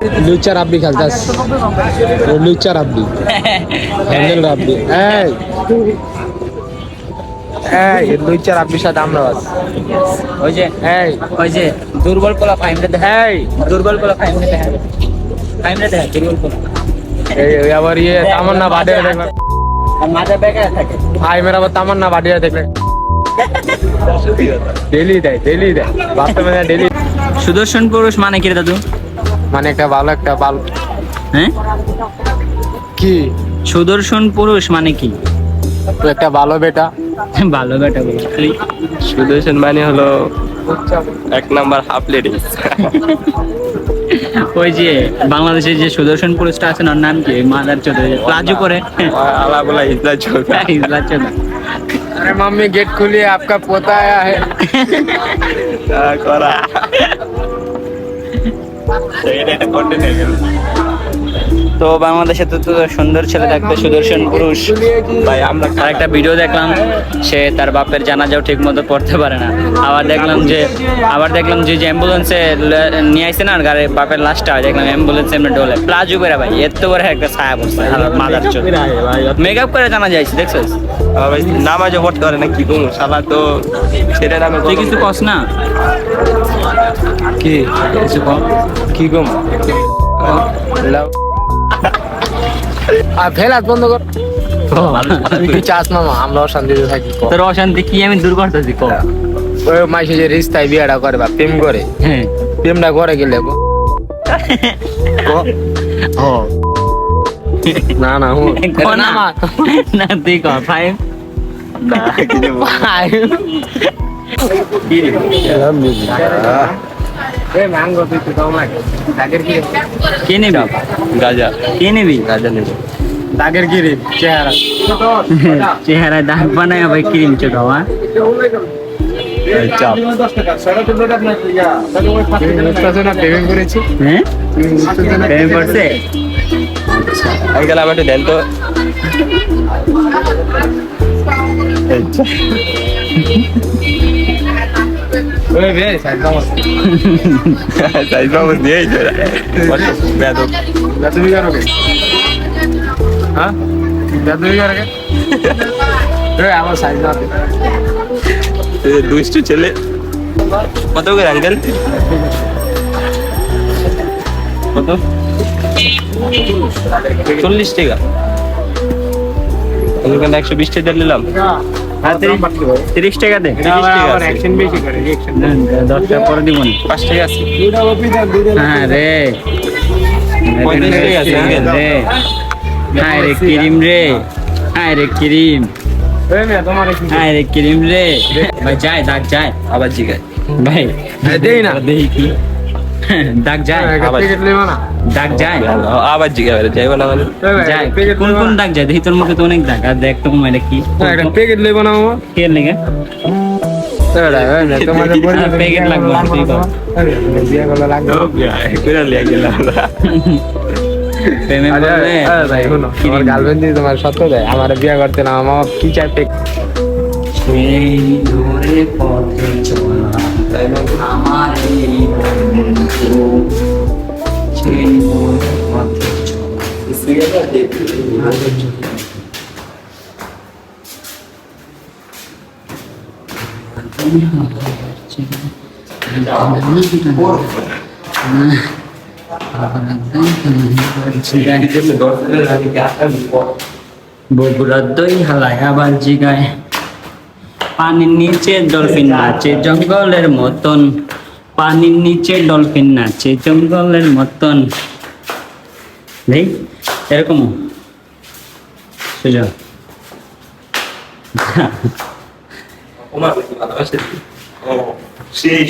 লুচা রাব্বি খেলতাস লুচা রাব্বি handle রাব্বি এই লুচা রাব্বির সাথে আমরা আছি ওই যে দুর্বল পোলা ফাইমরে দেখা দুর্বল পোলা ফাইমরে দেখা দুর্বল পোলা এই আবার তামান্না বাড়িয়ে দেখলাম মাঝে বেকার থাকে ফাইমের আবার তামান্না বাড়িয়ে দেখলে ডেলি দেয় বাস্তবে ডেলি। সুদর্শন পুরুষ মানে কি রে দাদু? মানে একটা ভালো হ্যাঁ কি সুদর্শন পুরুষ মানে কি? একটা ভালো বেটা ভালো বেটা বলে সুদর্শন মানে হলো 1 নাম্বার হাফ লেডিস। ওই যে বাংলাদেশের যে সুদর্শন পুরুষটা আছে ওর নাম কি? মাদার চৌধুরী প্লাজো করে আলা বলা ইজলা চৌধুরী। अरे मम्मी गेट खुली आपका पोता आया है করা এটা কন্টেন্ট হয়ে গেল। তো বাংলাদেশে তো সুন্দর ছেলে থাকতো সুদর্শন পুরুষ ভাই আমরা আর একটা ভিডিও দেখলাম সে তার বাপের জানাজাও ঠিক মতো পড়তে পারে না। আবার দেখলাম যে অ্যাম্বুলেন্সে নিয়ে আসছে না গাড়ি বাপের লাশটা দেখলাম অ্যাম্বুলেন্সে এমনি ডোলে প্লাজো করে ভাই এত বড় একটা ছায়া পড়ছে মাদার চোখ মেকআপ করে জানা যাইছে দেখছিস ভাই নামাজও পড়তে পারে না কি করবো শালা তো সেটা নামে তুই কিছু কস না কি কিছু কম কি গম আর ফেলাত বন্ধ কর তুই চাস মামা আমরা শান্তিতে থাকি তোর অশান্তি কি আমি দূর করতেছি কম ওই মাইসে যে রিস্তায় বিয়েটা করে বা প্রেম করে হ্যাঁ প্রেমটা করে গেলে না না না তুই ক ফাইভ কে নিবি গাজা কে নিবি গাজা নেব দাগের গিরি চেহারা চেহারায় দাগ বানায় ভাই ক্রিম চোদাওয়া চাপ প্রেম করেছি হ্যাঁ প্রেম করছে আঙ্কেল আমার একটু দেন তো সাইজ দিয়েই বেদব আমার সাইজ না দুইশো ছেলে কত করে আঙ্কেল কত 40 টাকা 120 টাকা নিলাম হ্যাঁ 30 টাকা দে 10 টাকা পরে দিব 5 টাকা আছে হ্যাঁ রে 35 টাকা আছে আঙ্কেল রে হ্যাঁ রে ক্রিম রে হ্যাঁ রে ক্রিম হ্যাঁ রে ক্রিম রে ভাই যায় দাগ যায় আবার জিগায় ভাই দেই না দেখি কি দাগ যায় দাগ যায় আবার জিগায় যাইব না মানে যায় কোন কোন দাগ যায় দেখি তোর মুখে তো অনেক দাগ আর দেখ তো কম এটা কি প্যাকেট লেবো না মামা কে লেগে প্যাকেট লাগবে তুই কর করে লিয়ে গেলাম প্রেমে বললে ভাই শোনো আমার গার্লফ্রেন্ড যদি তোমার সত্য দেয় আমার বিয়ে করতে না আমার কি চাই সেই ধরে পথে চলা আমার এই বন্ধু সেই ধরে পথে বগুড়ার দই হালায় আবার জিগায় পানির নিচে ডলফিন নাচে জঙ্গলের মতন পানির নিচে ডলফিন নাচে জঙ্গলের মতন নেই এরকম সুযোগ সেই